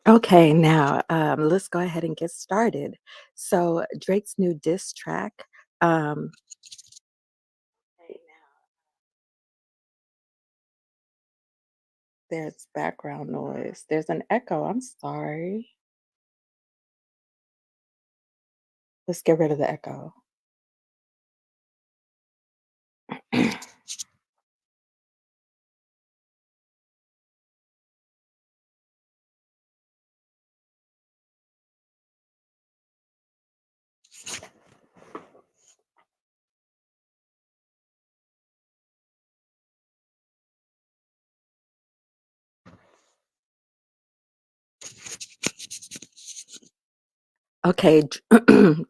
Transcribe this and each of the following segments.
Okay, now let's go ahead and get started. So Drake's new diss track. Um, right now, there's background noise. There's an echo. I'm sorry. Let's get rid of the echo. Okay,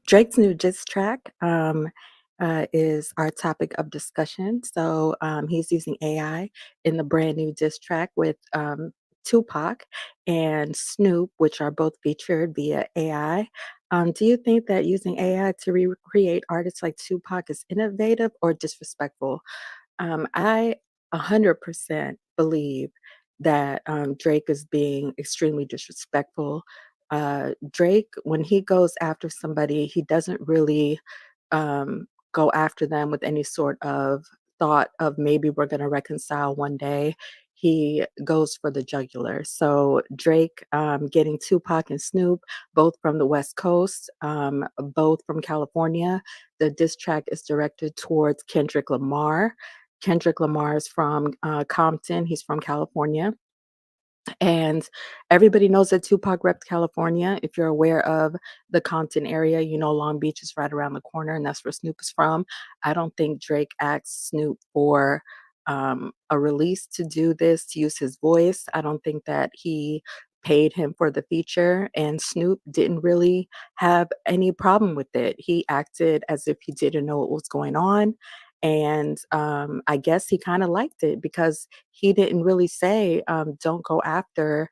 Drake's new diss track is our topic of discussion. So he's using AI in the brand new diss track with Tupac and Snoop, which are both featured via AI. Do you think that using AI to recreate artists like Tupac is innovative or disrespectful? I 100% believe that Drake is being extremely disrespectful. Drake, when he goes after somebody, he doesn't really go after them with any sort of thought of maybe we're going to reconcile one day. He goes for the jugular. So Drake getting Tupac and Snoop, both from the West Coast, both from California. The diss track is directed towards Kendrick Lamar. Kendrick Lamar is from Compton. He's from California. And everybody knows that Tupac repped California. If you're aware of the Compton area, you know Long Beach is right around the corner, and that's where Snoop is from. I don't think Drake asked Snoop for a release to do this, to use his voice. I don't think that he paid him for the feature, and Snoop didn't really have any problem with it. He acted as if he didn't know what was going on. And I guess he kind of liked it because he didn't really say, "Don't go after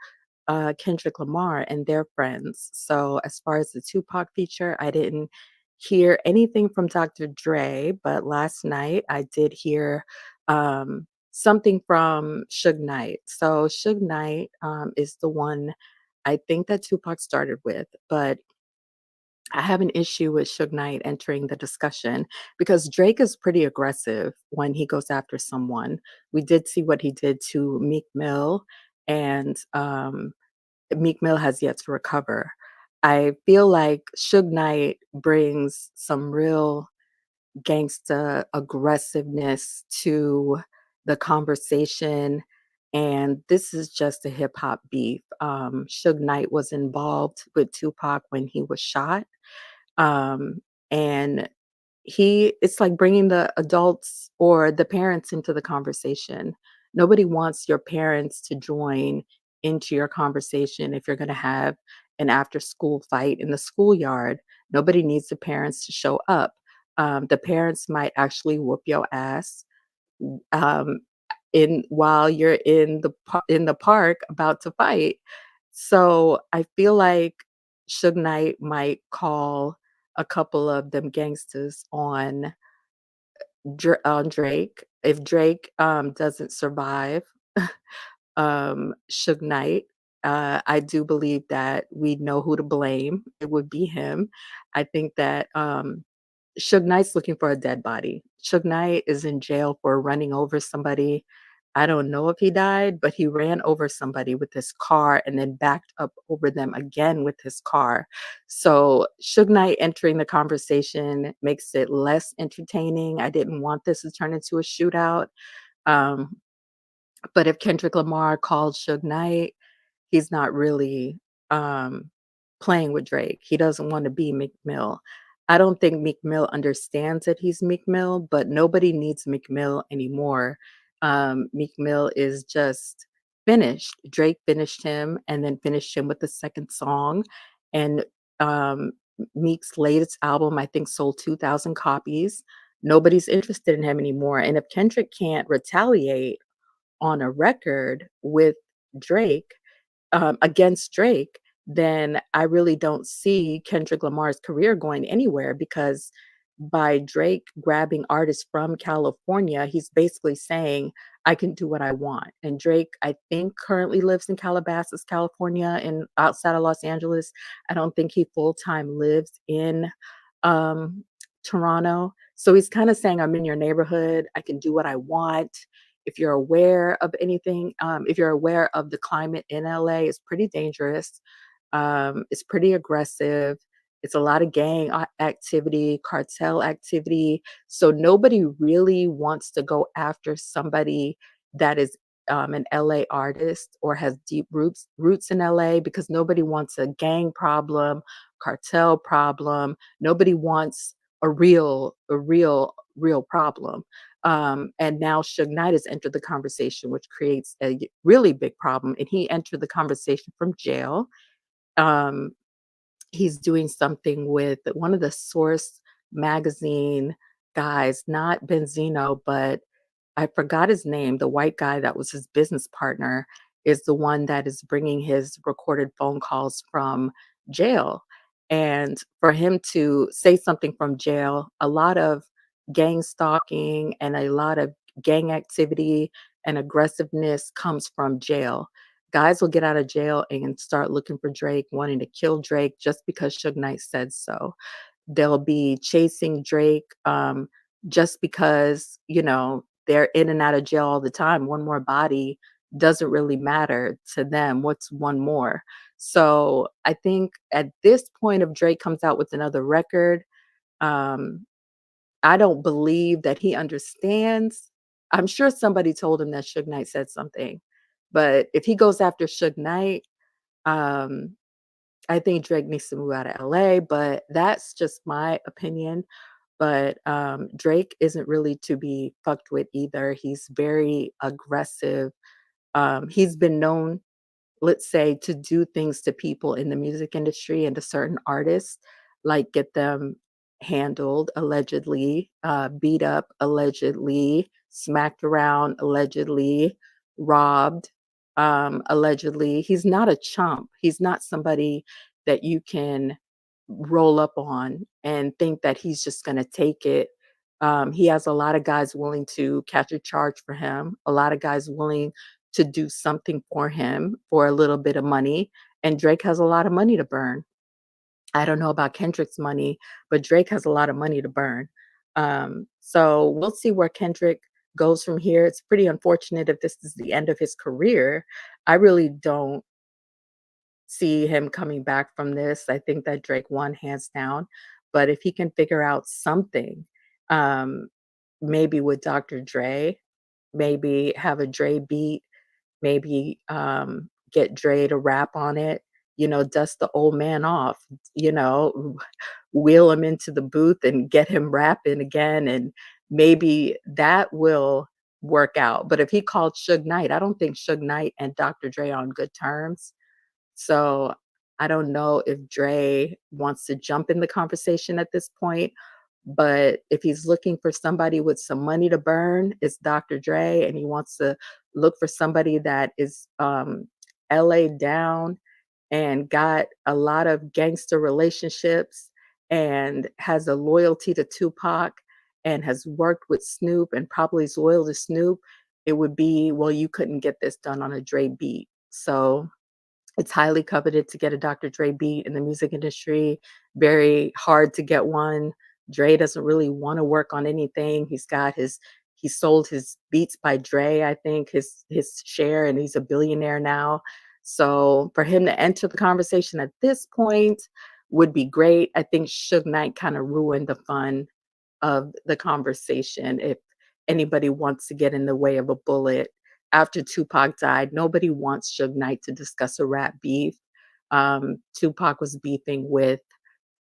Kendrick Lamar and their friends." So as far as the Tupac feature, I didn't hear anything from Dr. Dre, but last night I did hear something from Suge Knight. So Suge Knight is the one I think that Tupac started with, but I have an issue with Suge Knight entering the discussion because Drake is pretty aggressive when he goes after someone. We did see what he did to Meek Mill, and Meek Mill has yet to recover. I feel like Suge Knight brings some real gangsta aggressiveness to the conversation, and this is just a hip hop beef. Suge Knight was involved with Tupac when he was shot, um, and it's like bringing the adults or the parents into the conversation. Nobody wants your parents to join into your conversation if you're going to have an after school fight in the schoolyard. Nobody needs the parents to show up. The parents might actually whoop your ass um, in while you're in the park about to fight. So I feel like Suge Knight might call a couple of them gangsters on Drake. If Drake doesn't survive Suge Knight, I do believe that we know who to blame. It would be him. I think that Suge Knight's looking for a dead body. Suge Knight is in jail for running over somebody. I don't know if he died, but he ran over somebody with his car and then backed up over them again with his car. So Suge Knight entering the conversation makes it less entertaining. I didn't want this to turn into a shootout. Um, but if Kendrick Lamar called Suge Knight, he's not really, um, playing with Drake. He doesn't wanna be Meek Mill. I don't think Meek Mill understands that he's Meek Mill, but nobody needs Meek Mill anymore. Meek Mill is just finished. Drake finished him and then finished him with the 2nd song, and, Meek's latest album, I think, sold 2,000 copies. Nobody's interested in him anymore, and if Kendrick can't retaliate on a record with Drake, against Drake, then I really don't see Kendrick Lamar's career going anywhere because by Drake grabbing artists from California, he's basically saying, I can do what I want. And Drake, I think, currently lives in Calabasas, California, and outside of Los Angeles. I don't think he full time lives in um, Toronto. So he's kind of saying, I'm in your neighborhood. I can do what I want. If you're aware of anything, if you're aware of the climate in LA, it's pretty dangerous. It's pretty aggressive. It's a lot of activity, cartel activity. So nobody really wants to go after somebody that is an LA artist or has deep roots in LA because nobody wants a gang problem, cartel problem. Nobody wants real problem. And now Suge Knight has entered the conversation, which creates a really big problem. And he entered the conversation from jail. Um, he's doing something with one of the Source magazine guys, not Benzino, but I forgot his name. The white guy that was his business partner is the one that is bringing his recorded phone calls from jail. And for him to say something from jail, a lot of gang stalking and a lot of gang activity and aggressiveness comes from jail. Guys will get out of jail and start looking for Drake, wanting to kill Drake just because Suge Knight said so. They'll be chasing Drake, just because, they're in and out of jail all the time. One more body doesn't really matter to them. What's one more? So I think at this point, if Drake comes out with another record, um, I don't believe that he understands. I'm sure somebody told him that Suge Knight said something, but if he goes after Suge Knight, um, I think Drake needs to move out of LA, but that's just my opinion. But Drake isn't really to be fucked with either. He's very aggressive. He's been known, let's say, to do things to people in the music industry and to certain artists, like get them handled allegedly, beat up allegedly, smacked around allegedly, robbed allegedly. He's not a chump. He's not somebody that you can roll up on and think that he's just going to take it. He has a lot of guys willing to catch a charge for him, a lot of guys willing to do something for him for a little bit of money. And Drake has a lot of money to burn. I don't know about Kendrick's money, but Drake has a lot of money to burn. So we'll see where Kendrick goes from here. It's pretty unfortunate if this is the end of his career. I really don't see him coming back from this. I think that Drake won hands down. But if he can figure out something, um, maybe with Dr. Dre, maybe have a Dre beat, maybe get Dre to rap on it, dust the old man off, wheel him into the booth and get him rapping again. And maybe that will work out. But if he called Suge Knight, I don't think Suge Knight and Dr. Dre are on good terms. So I don't know if Dre wants to jump in the conversation at this point, but if he's looking for somebody with some money to burn, it's Dr. Dre, and he wants to look for somebody that is LA down and got a lot of gangster relationships and has a loyalty to Tupac and has worked with Snoop and probably is loyal to Snoop. It would be, well, you couldn't get this done on a Dre beat. So it's highly coveted to get a Dr. Dre beat in the music industry, very hard to get one. Dre doesn't really wanna work on anything. He sold his Beats by Dre, I think, his share, and he's a billionaire now. So, for him to enter the conversation at this point would be great. I think Suge Knight kinda ruined the fun of the conversation if anybody wants to get in the way of a bullet. After Tupac died, nobody wants Suge Knight to discuss a rap beef. Tupac was beefing with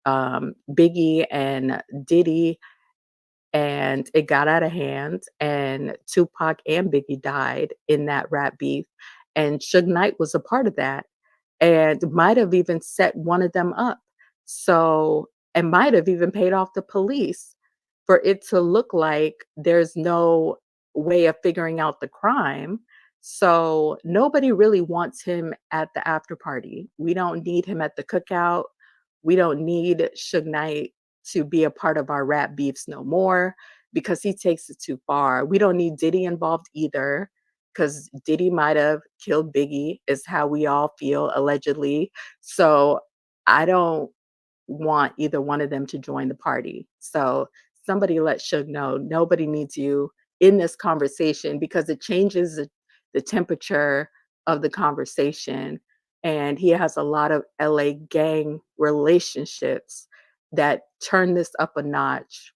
Biggie and Diddy, and it got out of hand, and Tupac and Biggie died in that rap beef, and Suge Knight was a part of that and might have even set one of them up. So, and might have even paid off the police for it to look like there's no way of figuring out the crime. So, nobody really wants him at the after party. We don't need him at the cookout. We don't need Suge Knight to be a part of our rap beefs no more because he takes it too far. We don't need Diddy involved either because Diddy might have killed Biggie, is how we all feel allegedly. So I don't want either one of them to join the party. So somebody let Suge know nobody needs you in this conversation because it changes the temperature of the conversation. And he has a lot of LA gang relationships that turn this up a notch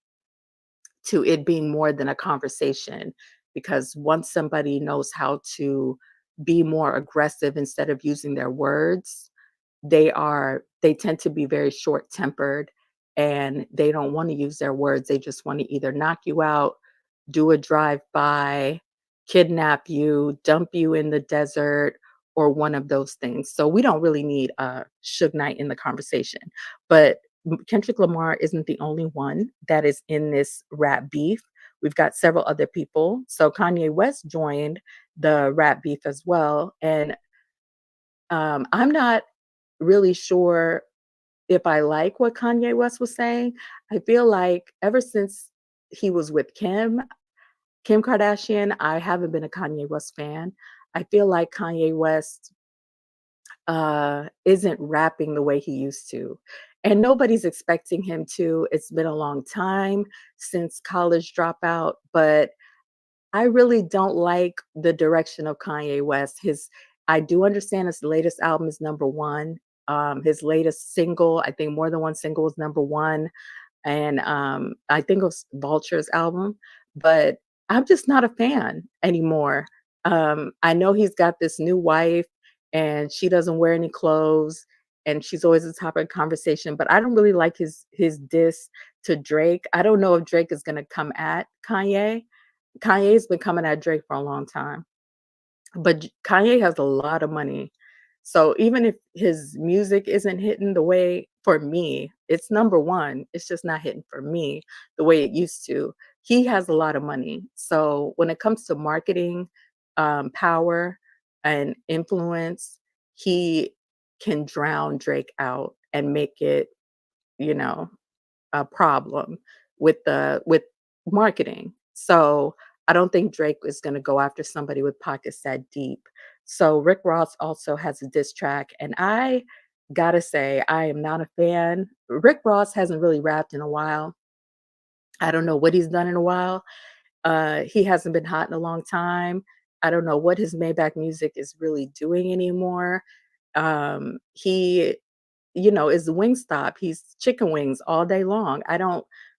to it being more than a conversation. Because once somebody knows how to be more aggressive instead of using their words, they tend to be very short-tempered, and they don't wanna use their words, they just wanna either knock you out, do a drive-by, kidnap you, dump you in the desert, or one of those things. So we don't really need, Suge Knight in the conversation. But Kendrick Lamar isn't the only one that is in this rap beef. We've got several other people. So Kanye West joined the rap beef as well, and, I'm not really sure if I like what Kanye West was saying. I feel like ever since he was with Kim Kardashian, I haven't been a Kanye West fan. I feel like Kanye West isn't rapping the way he used to. And nobody's expecting him to. It's been a long time since College Dropout, but I really don't like the direction of Kanye West. His I do understand his latest album is number 1. His latest single, I think more than one single is number 1, and, I think it was Vulture's album, but I'm just not a fan anymore. I know he's got this new wife, and she doesn't wear any clothes, and she's always the topic of conversation, but I don't really like his diss to Drake. I don't know if Drake is gonna come at Kanye. Kanye's been coming at Drake for a long time, but Kanye has a lot of money. So even if his music isn't hitting the way for me, it's number 1, it's just not hitting for me the way it used to. He has a lot of money. So when it comes to marketing, power and influence, he can drown Drake out and make it, you know, a problem with marketing. So I don't think Drake is gonna go after somebody with pockets that deep. So Rick Ross also has a diss track, and I gotta say I am not a fan. Rick Ross hasn't really rapped in a while. I don't know what he's done in a while. He hasn't been hot in a long time. I don't know what his Maybach music is really doing anymore. He is Wingstop. He's chicken wings all day long.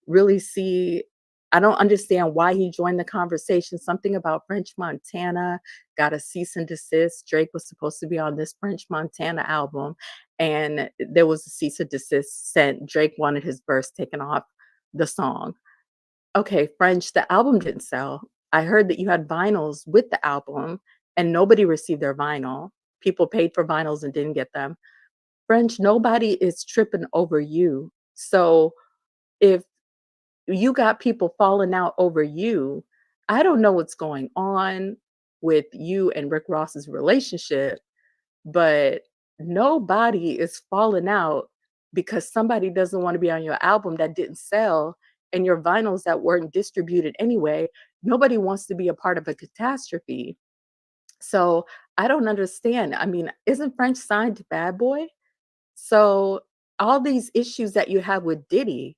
Really see I don't understand why he joined the conversation. Something about French Montana got a cease and desist. Drake was supposed to be on this French Montana album, and there was a cease and desist sent. Drake wanted his verse taken off the song. Okay, French, the album didn't sell. I heard that you had vinyls with the album, and nobody received their vinyl. People paid for vinyls and didn't get them. French, nobody is tripping over you. So if you got people falling out over you, I don't know what's going on with you and Rick Ross's relationship, but nobody is falling out because somebody doesn't want to be on your album that didn't sell and your vinyls that weren't distributed anyway. Nobody wants to be a part of a catastrophe. So I don't understand. I mean, isn't French signed to Bad Boy? So all these issues that you have with Diddy,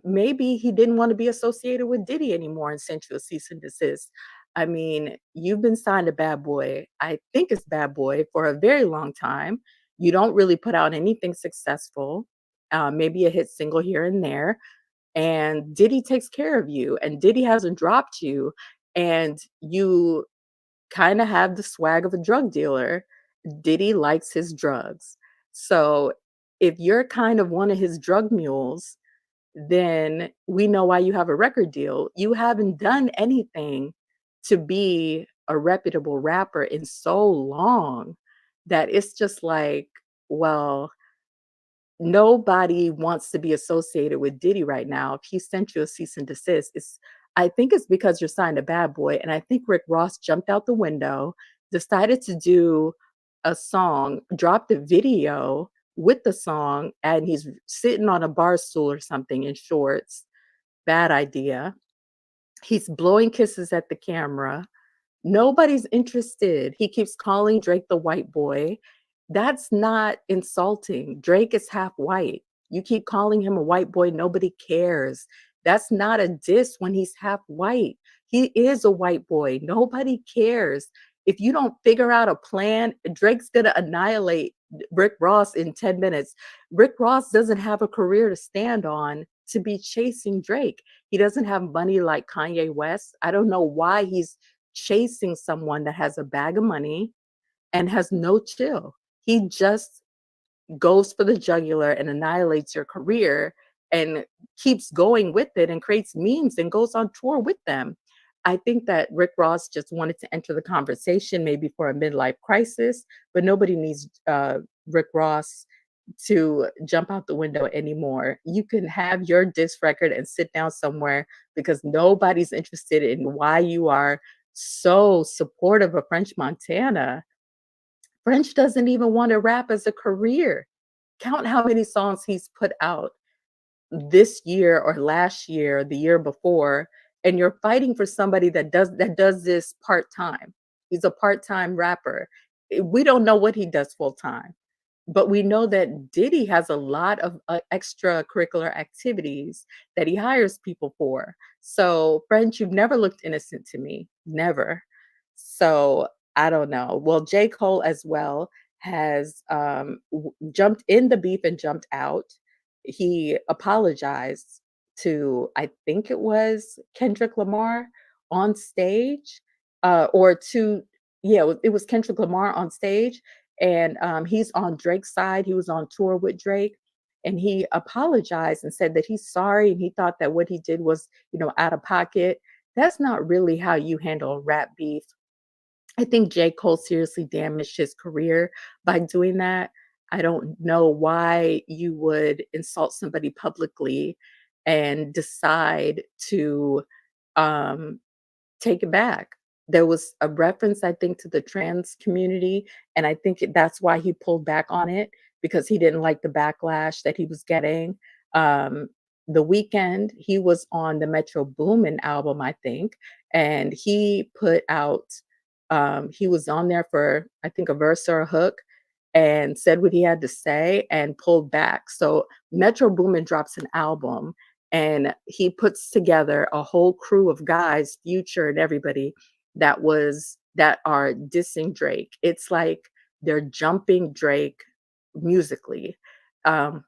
maybe he didn't want to be associated with Diddy anymore and sent you a cease and desist. I mean, you've been signed to Bad Boy. I think it's Bad Boy for a very long time. You don't really put out anything successful, maybe a hit single here and there. And Diddy takes care of you, and Diddy hasn't dropped you, and you kind of have the swag of a drug dealer. Diddy likes his drugs. So if you're kind of one of his drug mules, then we know why you have a record deal. You haven't done anything to be a reputable rapper in so long that it's just like, well, nobody wants to be associated with Diddy right now. If he sent you a cease and desist, I think it's because you're signed to Bad Boy. And I think Rick Ross jumped out the window, decided to do a song, dropped a video with the song, and he's sitting on a bar stool or something in shorts. Bad idea. He's blowing kisses at the camera. Nobody's interested. He keeps calling Drake the white boy. That's not insulting. Drake is half white. You keep calling him a white boy, nobody cares. That's not a diss when he's half white. He is a white boy. Nobody cares. If you don't figure out a plan, Drake's going to annihilate Rick Ross in 10 minutes. Rick Ross doesn't have a career to stand on to be chasing Drake. He doesn't have money like Kanye West. I don't know why he's chasing someone that has a bag of money and has no chill. He just goes for the jugular and annihilates your career and keeps going with it and creates memes and goes on tour with them. I think that Rick Ross just wanted to enter the conversation maybe for a midlife crisis, but nobody needs Rick Ross to jump out the window anymore. You can have your disc record and sit down somewhere because nobody's interested in why you are so supportive of French Montana. French doesn't even want to rap as a career. Count how many songs he's put out this year or last year, the year before, and you're fighting for somebody that does this part-time. He's a part-time rapper. We don't know what he does full-time. But we know that Diddy has a lot of extracurricular activities that he hires people for. So, French, you've never looked innocent to me, never. So, I don't know. Well, J. Cole as well has jumped in the beef and jumped out. He apologized to, I think it was Kendrick Lamar on stage, or to, yeah, it was Kendrick Lamar on stage, and he's on Drake's side. He was on tour with Drake, and he apologized and said that he's sorry and he thought that what he did was, out of pocket. That's not really how you handle rap beef. I think J. Cole seriously damaged his career by doing that. I don't know why you would insult somebody publicly and decide to um, take it back. There was a reference, I think, to the trans community, and I think that's why he pulled back on it because he didn't like the backlash that he was getting. Um, the weekend he was on the Metro Boomin album, I think, and he put out. He was on there for I think a verse or a hook, and said what he had to say and pulled back. So Metro Boomin drops an album and he puts together a whole crew of guys, Future and everybody that are dissing Drake. It's like they're jumping Drake musically. Um,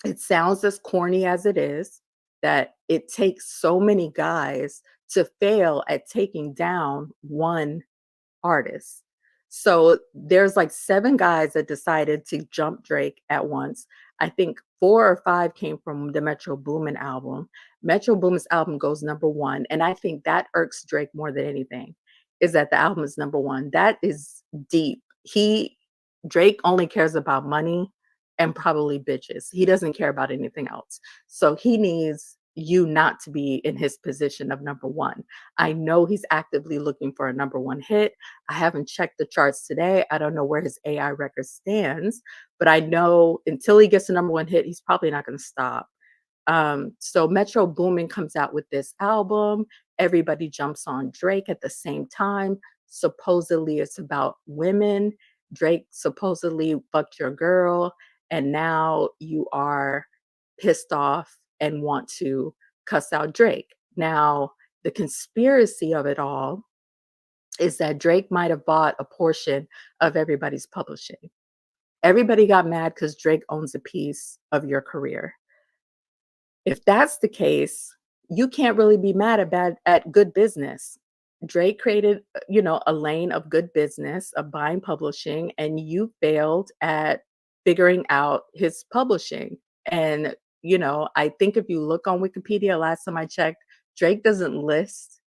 it sounds as corny as it is, that it takes so many guys to fail at taking down one artist. So there's like 7 guys that decided to jump Drake at once. I think 4 or 5 came from the Metro Boomin album. Metro Boomin's album goes number 1, and I think that irks Drake more than anything, is that the album is number 1. That is deep. Drake only cares about money and probably bitches. He doesn't care about anything else. So he needs you not to be in his position of number 1. I know he's actively looking for a number 1 hit. I haven't checked the charts today. I don't know where his AI record stands, but I know until he gets a number 1 hit, he's probably not going to stop. So Metro Boomin comes out with this album. Everybody jumps on Drake at the same time. Supposedly it's about women. Drake supposedly fucked your girl, and now you are pissed off and want to cuss out Drake. Now, the conspiracy of it all is that Drake might have bought a portion of everybody's publishing. Everybody got mad because Drake owns a piece of your career. If that's the case, you can't really be mad at good business. Drake created, a lane of good business of buying publishing, and you failed at figuring out his publishing. And, I think if you look on Wikipedia, last time I checked, Drake doesn't list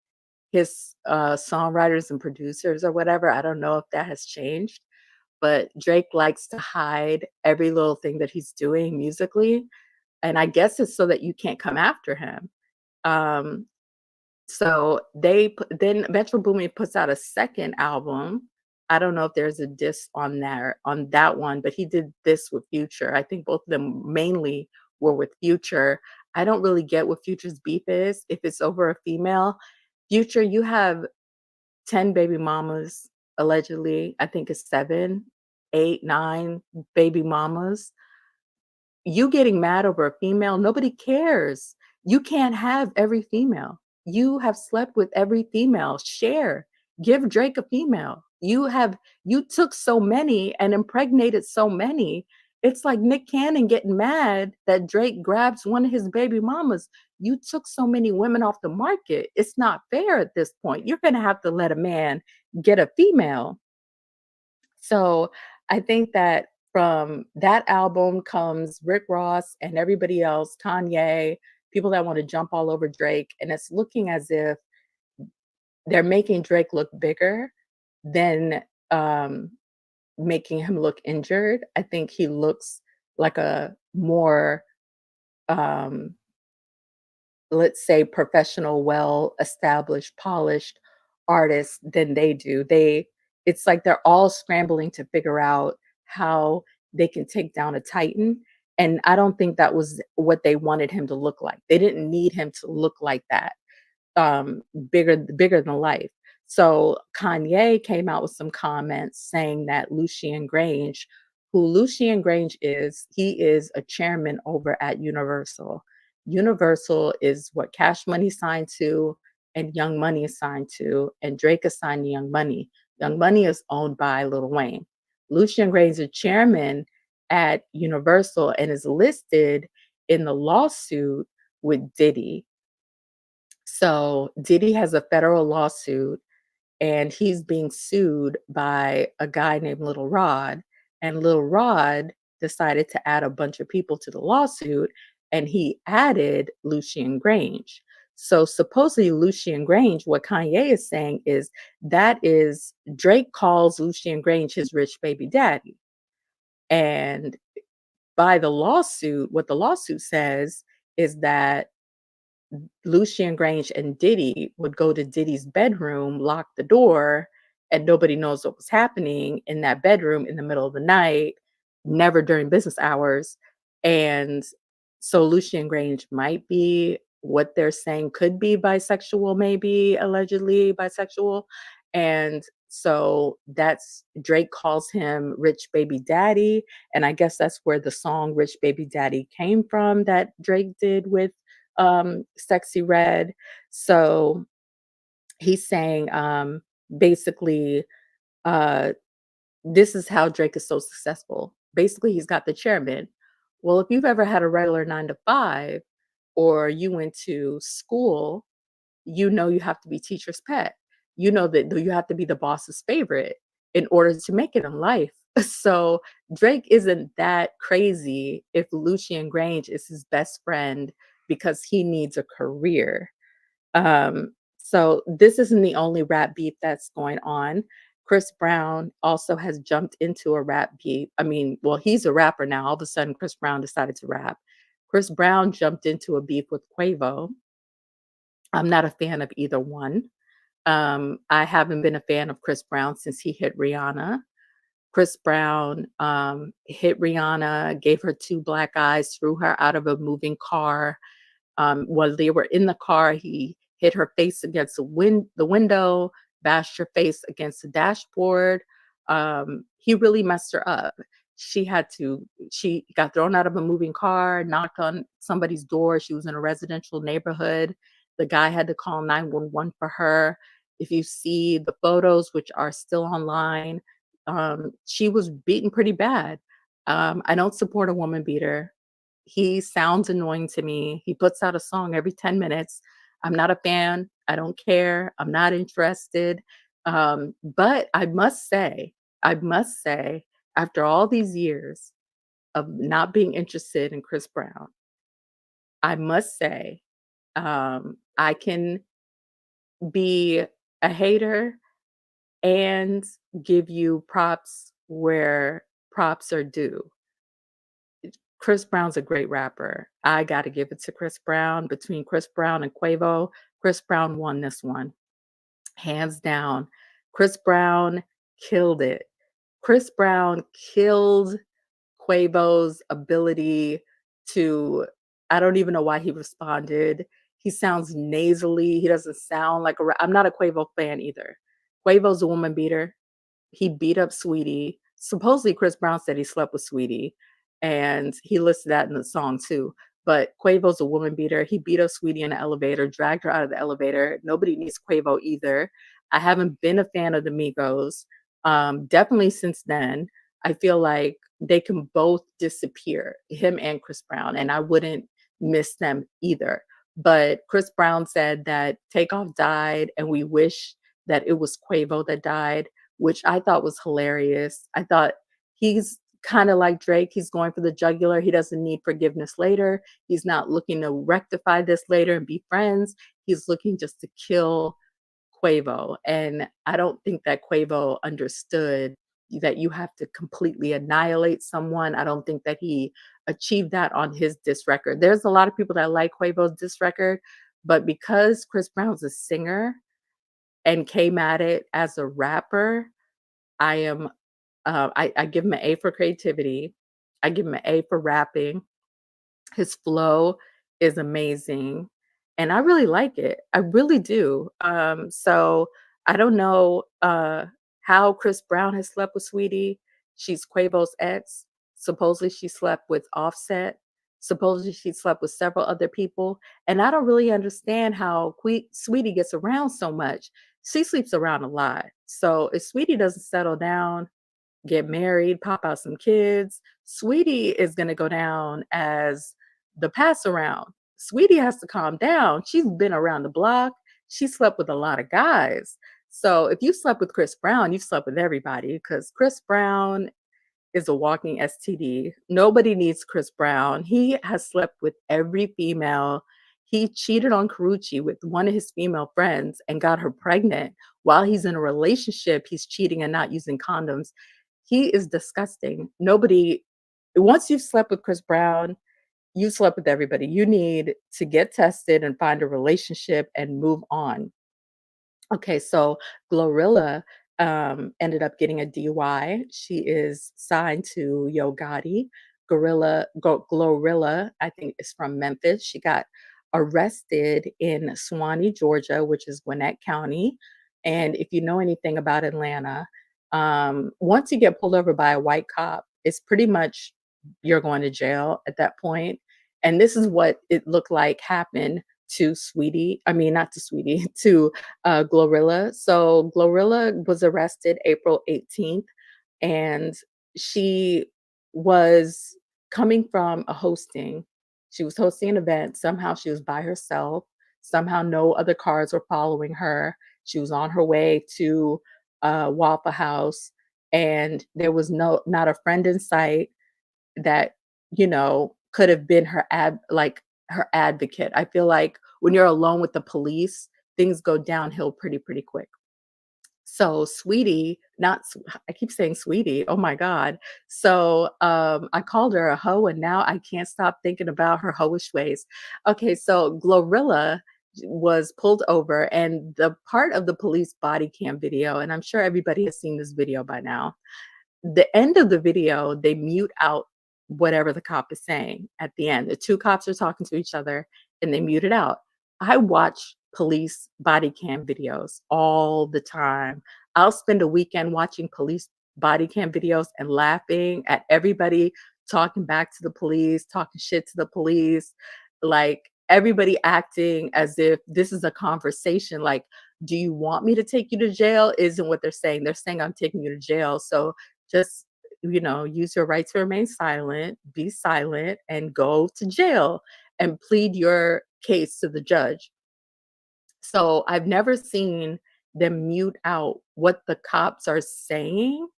his songwriters and producers or whatever. I don't know if that has changed, but Drake likes to hide every little thing that he's doing musically, and I guess it's so that you can't come after him. Um, so then Metro Boomin puts out a second album, I don't know if there's a diss on there on that one, but he did this with Future. I think both of them mainly were with Future. I don't really get what Future's beef is. If it's over a female, Future, you have 10 baby mamas, allegedly. I think it's 7, 8, 9 baby mamas. You getting mad over a female, nobody cares. You can't have every female. You have slept with every female. Share. Give Drake a female. You took so many and impregnated so many. It's like Nick Cannon getting mad that Drake grabs one of his baby mamas. You took so many women off the market. It's not fair at this point. You're going to have to let a man get a female. So I think that from that album comes Rick Ross and everybody else, Kanye, people that want to jump all over Drake. And it's looking as if they're making Drake look bigger than making him look injured. I think he looks like a more um, let's say, professional, well-established, polished artists than they do. It's like they're all scrambling to figure out how they can take down a titan, and I don't think that was what they wanted him to look like. They didn't need him to look like that um, bigger than life. So Kanye came out with some comments saying that Lucien Grange, who Lucien Grange is, he is a chairman over at Universal. Universal is what Cash Money signed to and Young Money is signed to, and Drake is signed to Young Money. Young Money is owned by Lil Wayne. Lucien Grange is chairman at Universal and is listed in the lawsuit with Diddy. So Diddy has a federal lawsuit and he's being sued by a guy named Little Rod. And Little Rod decided to add a bunch of people to the lawsuit and he added Lucien Grange. So supposedly Lucien Grange, what Kanye is saying is that is Drake calls Lucien Grange his rich baby daddy. And by the lawsuit, what the lawsuit says is that Lucien Grange and Diddy would go to Diddy's bedroom, lock the door, and nobody knows what was happening in that bedroom in the middle of the night, never during business hours. And so Lucien Grange might be what they're saying could be bisexual, maybe allegedly bisexual. And so that's Drake calls him Rich Baby Daddy. And I guess that's where the song Rich Baby Daddy came from that Drake did with Sexy Red. So he's saying basically, uh, this is how Drake is so successful. Basically, he's got the chairman. Well, if you've ever had a regular 9 to 5 or you went to school, you know you have to be teacher's pet. You know that you have to be the boss's favorite in order to make it in life. So Drake isn't that crazy if Lucien Grange is his best friend because he needs a career. So this isn't the only rap beef that's going on. Chris Brown also has jumped into a rap beef. I mean, well, he's a rapper now. All of a sudden, Chris Brown decided to rap. Chris Brown jumped into a beef with Quavo. I'm not a fan of either one. I haven't been a fan of Chris Brown since he hit Rihanna. Chris Brown hit Rihanna, gave her two black eyes, threw her out of a moving car. While they were in the car, he hit her face against the window, bashed her face against the dashboard. He really messed her up. She got thrown out of a moving car, knocked on somebody's door. She was in a residential neighborhood. The guy had to call 911 for her. If you see the photos, which are still online, she was beaten pretty bad. I don't support a woman beater. He sounds annoying to me. He puts out a song every 10 minutes. I'm not a fan. I don't care. I'm not interested. But I must say, after all these years of not being interested in Chris Brown, I must say, I can be a hater and give you props where props are due. Chris Brown's a great rapper. I gotta give it to Chris Brown. Between Chris Brown and Quavo, Chris Brown won this one, hands down. Chris Brown killed it. Chris Brown killed Quavo's ability to I don't even know why he responded. He sounds nasally. He doesn't sound like I'm not a Quavo fan either. Quavo's a woman beater. He beat up Sweetie. Supposedly, Chris Brown said he slept with Sweetie, and he listed that in the song too. But Quavo's a woman beater. He beat up Sweetie in the elevator, dragged her out of the elevator. Nobody needs Quavo either. I haven't been a fan of the Migos. Definitely since then. I feel like they can both disappear, him and Chris Brown, and I wouldn't miss them either. But Chris Brown said that Takeoff died, and we wish that it was Quavo that died, which I thought was hilarious. I thought he's kind of like Drake. He's going for the jugular. He doesn't need forgiveness later. He's not looking to rectify this later and be friends. He's looking just to kill Quavo. And I don't think that Quavo understood that you have to completely annihilate someone. I don't think that he achieved that on his diss record. There's a lot of people that like Quavo's diss record, but because Chris Brown's a singer and came at it as a rapper, I am I give him an A for creativity. I give him an A for rapping. His flow is amazing, and I really like it. I really do. So I don't know how Chris Brown has slept with Sweetie. She's Quavo's ex. Supposedly she slept with Offset. Supposedly she slept with several other people, and I don't really understand how Sweetie gets around so much. She sleeps around a lot. So if Sweetie doesn't settle down, get married, pop out some kids, Sweetie is gonna go down as the pass around. Sweetie has to calm down. She's been around the block. She slept with a lot of guys. So if you slept with Chris Brown, you've slept with everybody because Chris Brown is a walking STD. Nobody needs Chris Brown. He has slept with every female. He cheated on Carucci with one of his female friends and got her pregnant. While he's in a relationship, he's cheating and not using condoms. He is disgusting. Nobody, once you've slept with Chris Brown, you slept with everybody. You need to get tested and find a relationship and move on. Okay, so GloRilla ended up getting a DUI. She is signed to Yo Gotti. GloRilla, I think, is from Memphis. She got arrested in Suwanee, Georgia, which is Gwinnett County. And if you know anything about Atlanta, once you get pulled over by a white cop, it's pretty much you're going to jail at that point. And this is what it looked like happened to Sweetie. I mean, not to Sweetie, to GloRilla. So GloRilla was arrested April 18th, and she was coming from a hosting. She was hosting an event. Somehow she was by herself. Somehow no other cars were following her. She was on her way to Waffle House, and there was not a friend in sight that, could have been her advocate. I feel like when you're alone with the police, things go downhill pretty quick. So Sweetie, not S I keep saying Sweetie, oh my god. So, I called her a hoe, and now I can't stop thinking about her hoish ways. Okay, so GloRilla was pulled over, and the part of the police body cam video, and I'm sure everybody has seen this video by now. The end of the video, they mute out whatever the cop is saying at the end. The 2 cops are talking to each other and they mute it out. I watch police body cam videos all the time. I'll spend a weekend watching police body cam videos and laughing at everybody talking back to the police, talking shit to the police, like everybody acting as if this is a conversation. Like, do you want me to take you to jail? Isn't what they're saying. They're saying I'm taking you to jail. So just, use your right to remain silent, be silent, and go to jail and plead your case to the judge. So I've never seen them mute out what the cops are saying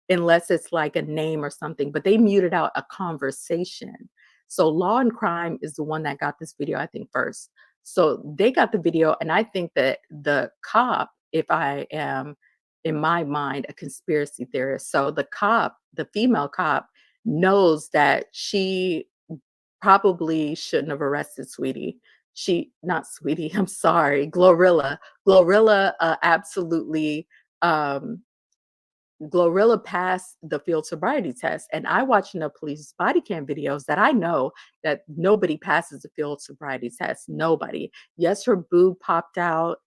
unless it's like a name or something, but they muted out a conversation. So Law and Crime is the one that got this video, I think, first. So they got the video, and I think that the cop, if I am in my mind a conspiracy theorist, so the cop, the female cop, knows that she probably shouldn't have arrested Sweetie. Not Sweetie, I'm sorry, GloRilla. GloRilla absolutely um GloRilla passed the field sobriety test, and I watch enough police body cam videos that I know that nobody passes the field sobriety test. Nobody. Yes, her boob popped out,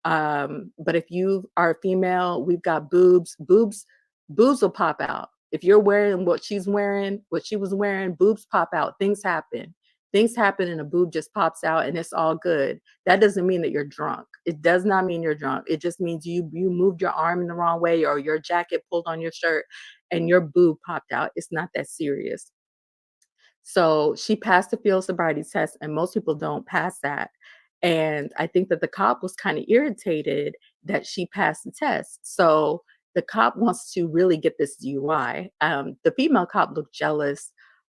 but if you are a female, we've got boobs. Boobs will pop out. If you're wearing what she's wearing, what she was wearing, boobs pop out. Things happen. Things happen, and a boob just pops out, and it's all good. That doesn't mean that you're drunk. It does not mean you're drunk. It just means you moved your arm in the wrong way, or your jacket pulled on your shirt and your boob popped out. It's not that serious. So she passed the field sobriety test, and most people don't pass that. And I think that the cop was kind of irritated that she passed the test. So the cop wants to really get this DUI. The female cop looked jealous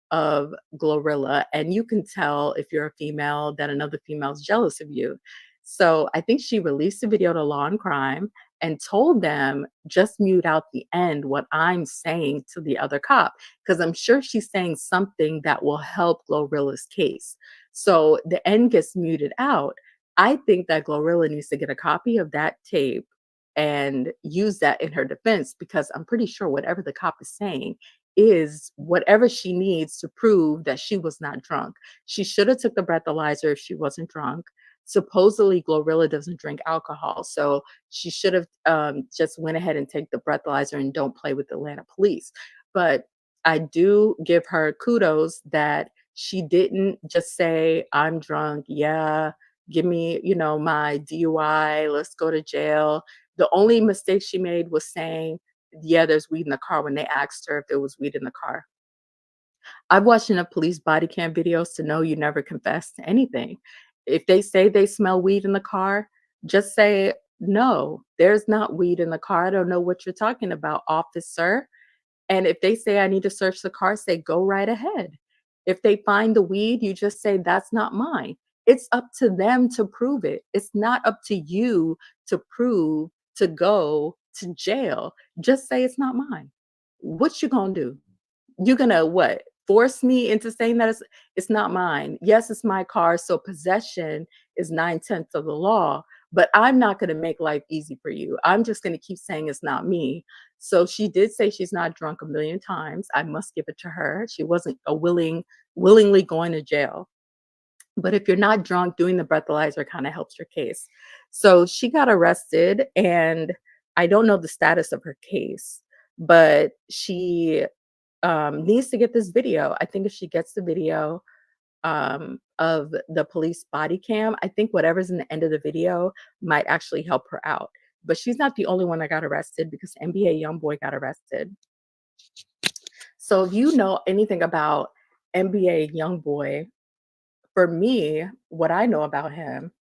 of GloRilla, and you can tell if you're a female that another female is jealous of you. So I think she released a video to Law and Crime and told them, just mute out the end what I'm saying to the other cop, because I'm sure she's saying something that will help GloRilla's case. So the end gets muted out. I think that GloRilla needs to get a copy of that tape and use that in her defense, because I'm pretty sure whatever the cop is saying is whatever she needs to prove that she was not drunk. She should have took the breathalyzer if she wasn't drunk. Supposedly GloRilla doesn't drink alcohol, so she should have just went ahead and take the breathalyzer and don't play with the Atlanta police. But I do give her kudos that she didn't just say, I'm drunk. Yeah, give me, my DUI. Let's go to jail. The only mistake she made was saying, yeah, there's weed in the car, when they asked her if there was weed in the car. I've watched enough police body cam videos to know you never confess to anything. If they say they smell weed in the car, just say, no, there's not weed in the car. I don't know what you're talking about, officer. And if they say I need to search the car, say go right ahead. If they find the weed, you just say that's not mine. It's up to them to prove it. It's not up to you to prove to go to jail. Just say it's not mine. What you gonna do? You're gonna what? Force me into saying that it's not mine. Yes, it's my car, so possession is 9/10 of the law, but I'm not gonna make life easy for you. I'm just gonna keep saying it's not me. So she did say she's not drunk a million times. I must give it to her. She wasn't willingly going to jail. But if you're not drunk, doing the breathalyzer kind of helps your case. So she got arrested, and I don't know the status of her case, but she needs to get this video. I think if she gets the video of the police body cam, I think whatever's in the end of the video might actually help her out. But she's not the only one that got arrested, because NBA YoungBoy got arrested. So if you know anything about NBA YoungBoy, for me, what I know about him,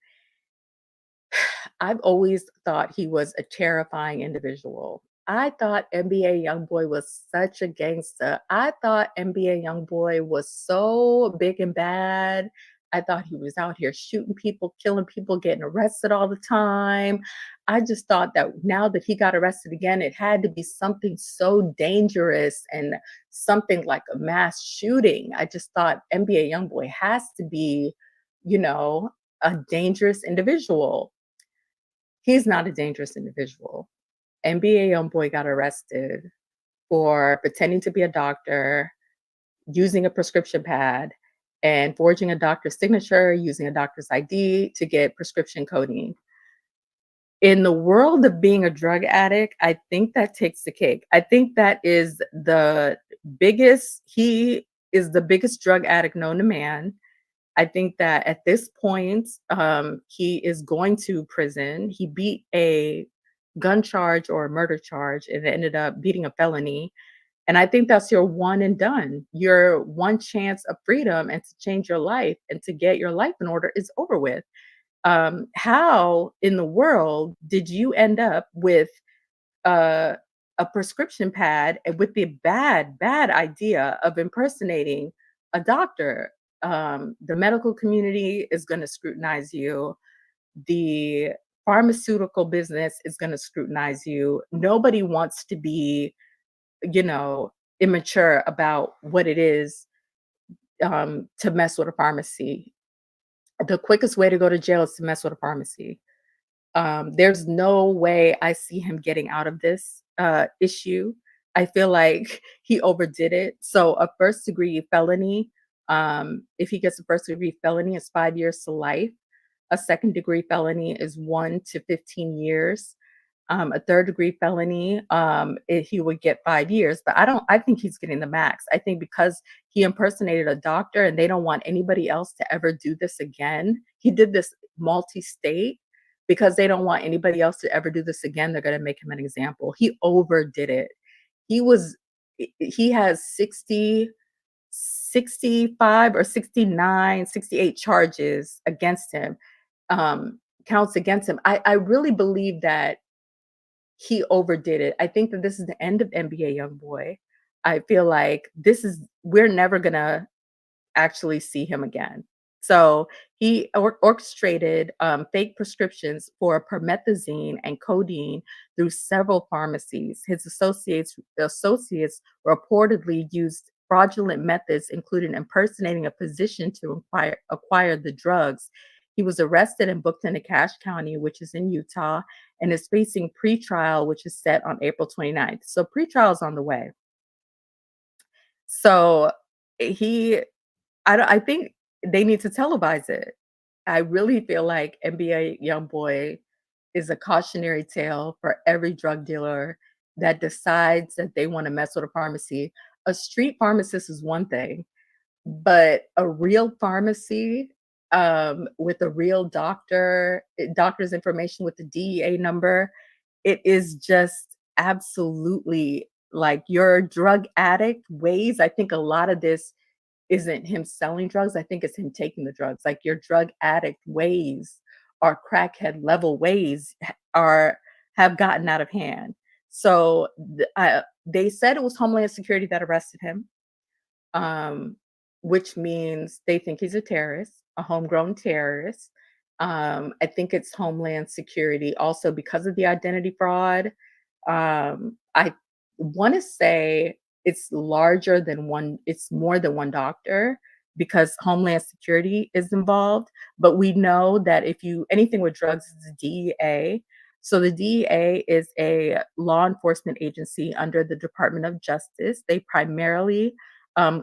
I've always thought he was a terrifying individual. I thought NBA YoungBoy was such a gangster. I thought NBA YoungBoy was so big and bad. I thought he was out here shooting people, killing people, getting arrested all the time. I just thought that now that he got arrested again, it had to be something so dangerous and something like a mass shooting. I just thought NBA YoungBoy has to be, you know, a dangerous individual. He's not a dangerous individual. NBA YoungBoy got arrested for pretending to be a doctor, using a prescription pad, and forging a doctor's signature, using a doctor's ID to get prescription codeine. In the world of being a drug addict, I think that takes the cake. I think that is he is the biggest drug addict known to man. I think that at this point, he is going to prison. He beat a gun charge or a murder charge, and it ended up beating a felony. And I think that's your one and done. Your one chance of freedom and to change your life and to get your life in order is over with. How in the world did you end up with uh, a prescription pad and with the bad idea of impersonating a doctor? The medical community is going to scrutinize you. The pharmaceutical business is going to scrutinize you. Nobody wants to be, you know, immature about what it is to mess with a pharmacy. The quickest way to go to jail is to mess with a pharmacy. There's no way I see him getting out of this. issue. I feel like he overdid it. So a first degree felony, if he gets a first degree felony, it's 5 years to life. A second degree felony is 1 to 15 years. A third degree felony, he would get 5 years. But I think he's getting the max. I think because he impersonated a doctor and they don't want anybody else to ever do this again. He did this multi-state because they don't want anybody else to ever do this again. They're going to make him an example. He overdid it. He was, he has 65 or 69, 68 charges against him, counts against him. I really believe that he overdid it. I think that this is the end of NBA YoungBoy. I feel like we're never gonna actually see him again. So he orchestrated fake prescriptions for promethazine and codeine through several pharmacies. His associates reportedly used fraudulent methods, including impersonating a physician to acquire the drugs. He was arrested and booked into Cache County, which is in Utah, and is facing pretrial, which is set on April 29th. So pretrial is on the way. So he I think they need to televise it. I really feel like NBA YoungBoy is a cautionary tale for every drug dealer that decides that they wanna mess with a pharmacy. A street pharmacist is one thing, but a real pharmacy, with a real doctor's information with the DEA number, it is just absolutely like your drug addict ways. I think a lot of this isn't him selling drugs, I think it's him taking the drugs. Like, your drug addict ways or crackhead level ways have gotten out of hand. So, they said it was Homeland Security that arrested him, um, which means they think he's a terrorist, a homegrown terrorist. I think it's Homeland Security also because of the identity fraud. I wanna say it's more than one doctor because Homeland Security is involved, but we know that if you anything with drugs is the DEA. So the DEA is a law enforcement agency under the Department of Justice. They primarily,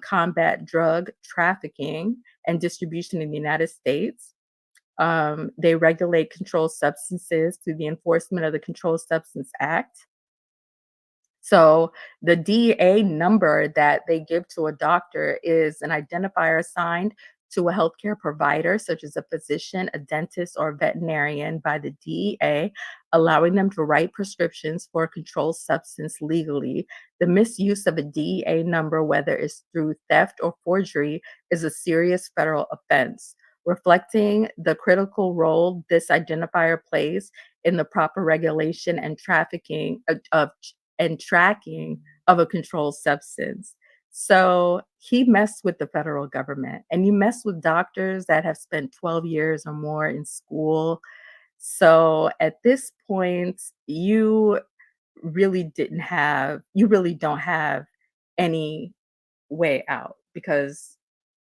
combat drug trafficking and distribution in the United States. They regulate controlled substances through the enforcement of the Controlled Substance Act. So the DEA number that they give to a doctor is an identifier assigned to a healthcare provider, such as a physician, a dentist, or a veterinarian by the DEA, allowing them to write prescriptions for a controlled substance legally. The misuse of a DEA number, whether it's through theft or forgery, is a serious federal offense, reflecting the critical role this identifier plays in the proper regulation and trafficking of and tracking of a controlled substance. So he messed with the federal government and you mess with doctors that have spent 12 years or more in school. So at this point, you really don't have any way out because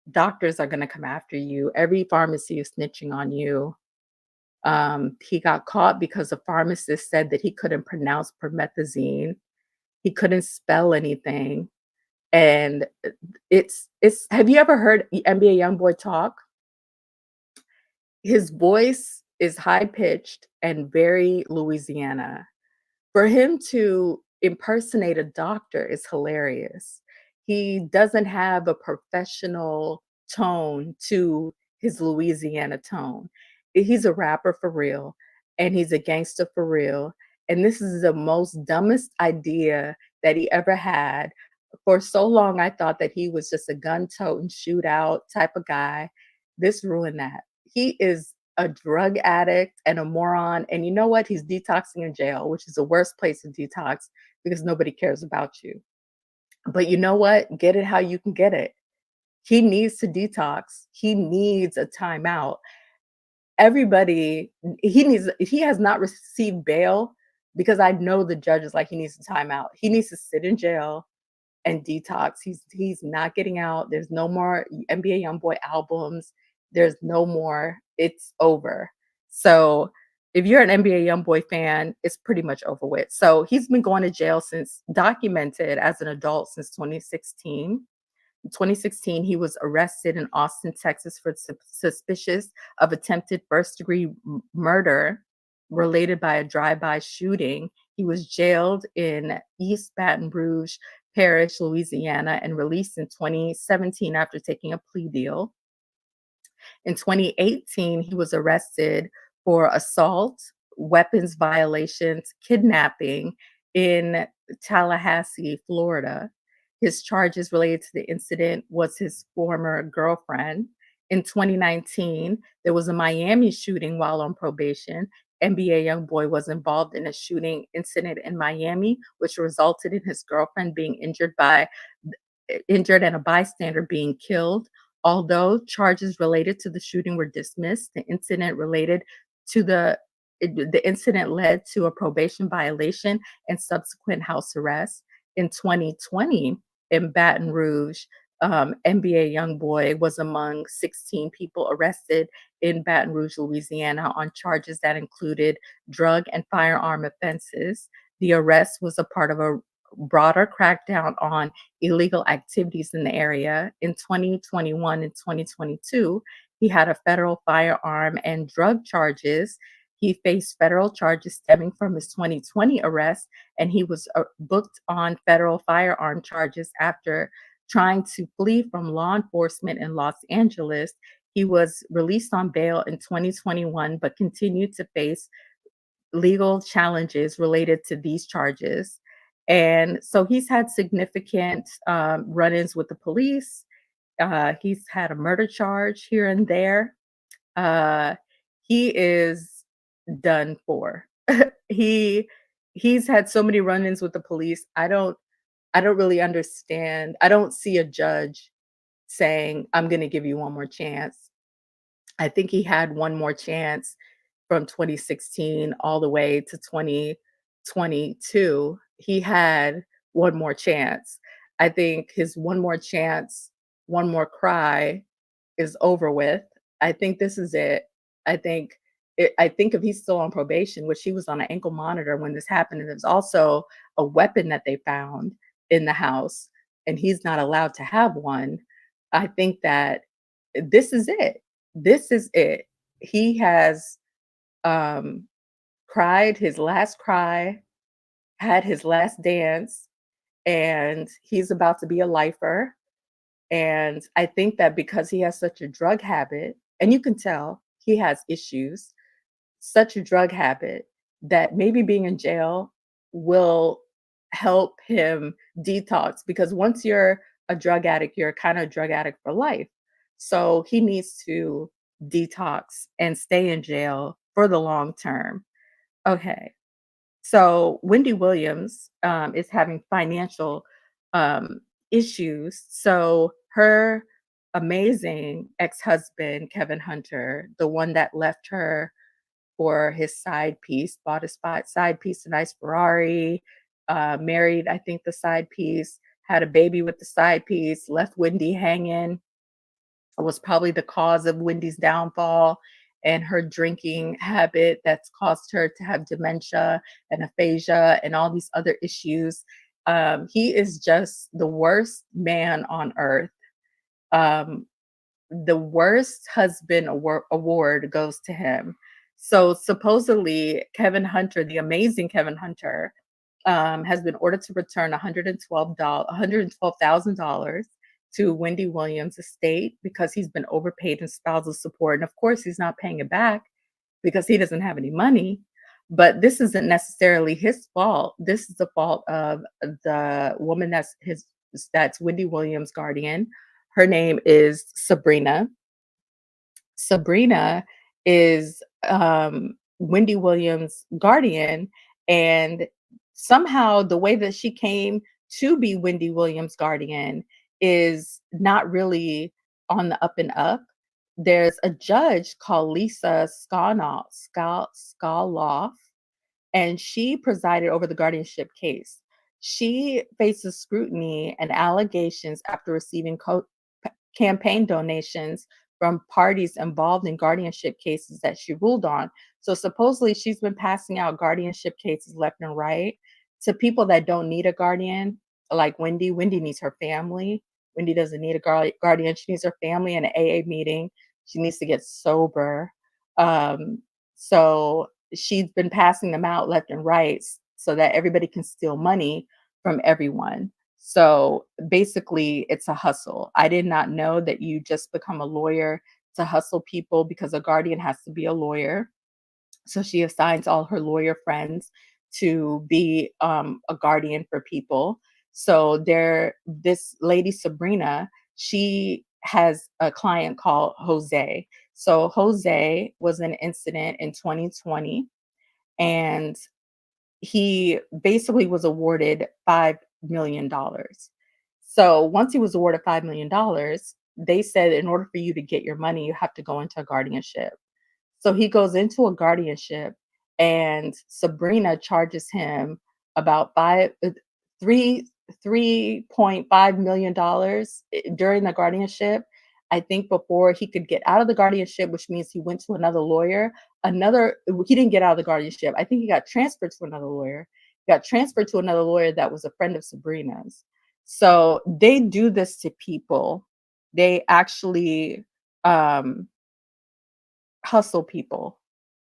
doctors are going to come after you. Every pharmacy is snitching on you. He got caught because a pharmacist said that he couldn't pronounce promethazine. He couldn't spell anything, and it's have you ever heard NBA YoungBoy talk? His voice is high pitched and very Louisiana. For him to impersonate a doctor is hilarious. He doesn't have a professional tone to his Louisiana tone. He's a rapper for real, and he's a gangster for real, and this is the most dumbest idea that he ever had. For so long, I thought that he was just a gun-toting, shootout type of guy. This ruined that. He is a drug addict and a moron. And you know what? He's detoxing in jail, which is the worst place to detox because nobody cares about you. But you know what? Get it how you can get it. He needs to detox. He needs a timeout. Everybody, he has not received bail because I know the judge is like, he needs a timeout. He needs to sit in jail and detox. He's not getting out. There's no more NBA YoungBoy albums. There's no more. It's over. So if you're an NBA YoungBoy fan, it's pretty much over with. So he's been going to jail since documented as an adult since 2016. In 2016, he was arrested in Austin, Texas for suspicious of attempted first-degree murder related by a drive-by shooting. He was jailed in East Baton Rouge Parish, Louisiana, and released in 2017 after taking a plea deal. In 2018, he was arrested for assault, weapons violations, kidnapping in Tallahassee, Florida. His charges related to the incident was his former girlfriend. In 2019, there was a Miami shooting while on probation. NBA YoungBoy was involved in a shooting incident in Miami, which resulted in his girlfriend being injured and a bystander being killed. Although charges related to the shooting were dismissed, the incident led to a probation violation and subsequent house arrest. In 2020, in Baton Rouge, NBA YoungBoy was among 16 people arrested in Baton Rouge, Louisiana, on charges that included drug and firearm offenses. The arrest was a part of a broader crackdown on illegal activities in the area. In 2021 and 2022, he had a federal firearm and drug charges. He faced federal charges stemming from his 2020 arrest, and he was booked on federal firearm charges after trying to flee from law enforcement in Los Angeles. He was released on bail in 2021, but continued to face legal challenges related to these charges. And so he's had significant run ins with the police. He's had a murder charge here and there. Uh, he is done for. he he's had so many run-ins with the police. I don't really understand. I don't see a judge saying, I'm gonna give you one more chance. I think he had one more chance from 2016 all the way to 2022. He had one more chance. I think his one more chance, one more cry is over with. I think this is it. I think if he's still on probation, which he was on an ankle monitor when this happened, and there's also a weapon that they found in the house, and he's not allowed to have one. I think that this is it. This is it. He has um, cried his last cry, had his last dance, and he's about to be a lifer. And I think that because he has such a drug habit, and you can tell he has issues, such a drug habit, that maybe being in jail will help him detox, because once you're a drug addict, you're kind of drug addict for life. So he needs to detox and stay in jail for the long term. Okay. So Wendy Williams is having financial um, issues. So her amazing ex-husband, Kevin Hunter, the one that left her for his side piece, bought his side piece, a nice Ferrari, married, I think, the side piece, had a baby with the side piece, left Wendy hanging, was probably the cause of Wendy's downfall and her drinking habit that's caused her to have dementia and aphasia and all these other issues. He is just the worst man on earth. Um, the worst husband award goes to him. So supposedly, Kevin Hunter, the amazing Kevin Hunter, has been ordered to return $112,000 to Wendy Williams' estate because he's been overpaid in spousal support. And of course, he's not paying it back because he doesn't have any money. But this isn't necessarily his fault. This is the fault of the woman that's Wendy Williams' guardian. Her name is Sabrina. Sabrina is Wendy Williams' guardian, and somehow the way that she came to be Wendy Williams' guardian is not really on the up and up. There's a judge called Lisa Skaloff, and she presided over the guardianship case. She faces scrutiny and allegations after receiving campaign donations from parties involved in guardianship cases that she ruled on. So supposedly she's been passing out guardianship cases left and right to people that don't need a guardian, like Wendy. Wendy needs her family. Wendy doesn't need a guardian. She needs her family in an AA meeting. She needs to get sober. So she's been passing them out left and right so that everybody can steal money from everyone. So basically, it's a hustle. I did not know that you just become a lawyer to hustle people because a guardian has to be a lawyer. So she assigns all her lawyer friends to be a guardian for people. So this lady Sabrina, she has a client called Jose. So Jose was an incident in 2020, and he basically was awarded $5 million. So once he was awarded $5 million, they said in order for you to get your money, you have to go into a guardianship. So he goes into a guardianship, and Sabrina charges him about 3.5 million dollars during the guardianship. I think before he could get out of the guardianship, which means he went to another lawyer. He didn't get out of the guardianship. I think he got transferred to another lawyer. Got transferred to another lawyer that was a friend of Sabrina's. So they do this to people. They actually um, hustle people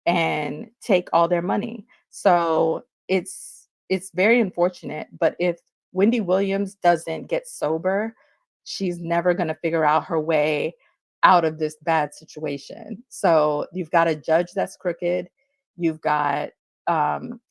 and take all their money. So it's very unfortunate, but if Wendy Williams doesn't get sober, she's never going to figure out her way out of this bad situation. So you've got a judge that's crooked, you've got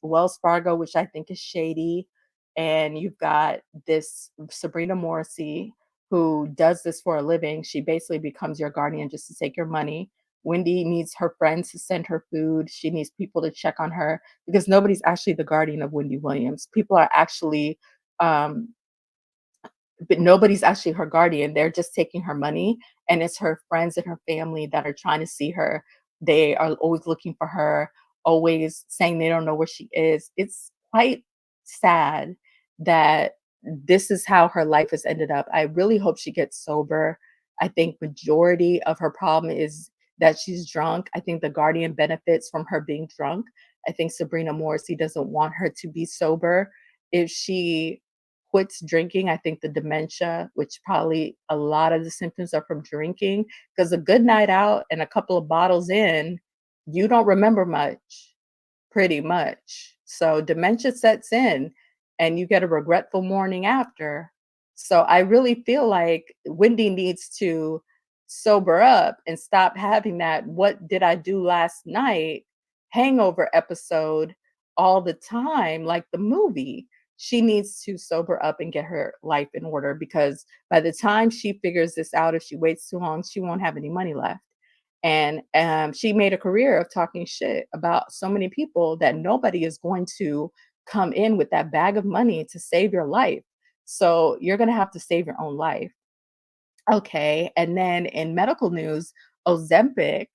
Wells Fargo, which I think is shady, and you've got this Sabrina Morrissey who does this for a living. She basically becomes your guardian just to take your money. Wendy needs her friends to send her food. She needs people to check on her because nobody's actually the guardian of Wendy Williams. People are actually, um, but nobody's actually her guardian. They're just taking her money, and it's her friends and her family that are trying to see her. They are always looking for her, always saying they don't know where she is. It's quite sad that this is how her life has ended up. I really hope she gets sober. I think majority of her problem is that she's drunk. I think the guardian benefits from her being drunk. I think Sabrina Morrissey doesn't want her to be sober. If she quits drinking, I think the dementia, which probably a lot of the symptoms are from drinking, because a good night out and a couple of bottles in, you don't remember much, pretty much. So dementia sets in and you get a regretful morning after. So I really feel like Wendy needs to sober up and stop having that "what did I do last night" hangover episode all the time, like the movie. She needs to sober up and get her life in order because by the time she figures this out, if she waits too long, she won't have any money left. And she made a career of talking shit about so many people that nobody is going to come in with that bag of money to save your life. So you're going to have to save your own life. Okay, and then in medical news, Ozempic,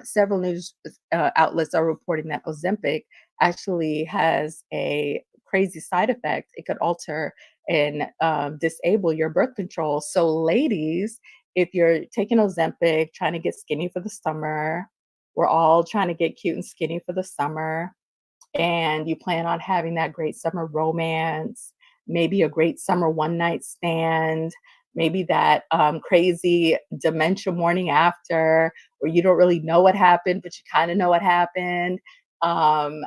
several news outlets are reporting that Ozempic actually has a crazy side effect. It could alter and disable your birth control. So, ladies, if you're taking Ozempic, trying to get skinny for the summer, we're all trying to get cute and skinny for the summer and you plan on having that great summer romance, maybe a great summer one night stand, maybe that crazy dementia morning after, where you don't really know what happened, but you kind of know what happened. Um,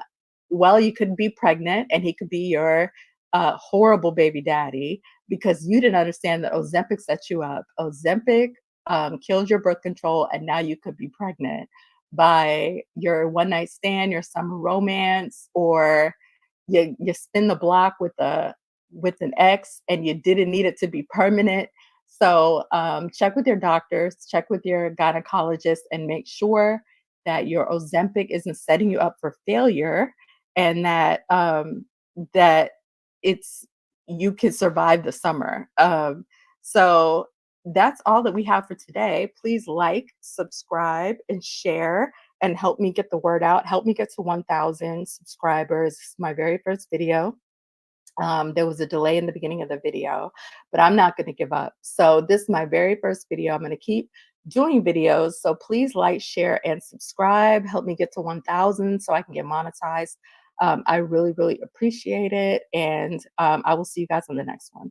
well, you could be pregnant and he could be your horrible baby daddy because you didn't understand that Ozempic set you up. Ozempic killed your birth control, and now you could be pregnant by your one night stand, your summer romance, or you spin the block with an ex and you didn't need it to be permanent. So check with your doctors, check with your gynecologist, and make sure that your Ozempic isn't setting you up for failure, and that it's you can survive the summer. So that's all that we have for today. Please like, subscribe, and share and help me get the word out. Help me get to 1,000 subscribers. This is my very first video. There was a delay in the beginning of the video, but I'm not going to give up. So this is my very first video. I'm going to keep doing videos. So please like, share, and subscribe. Help me get to 1,000 so I can get monetized. I really, really appreciate it. And I will see you guys on the next one.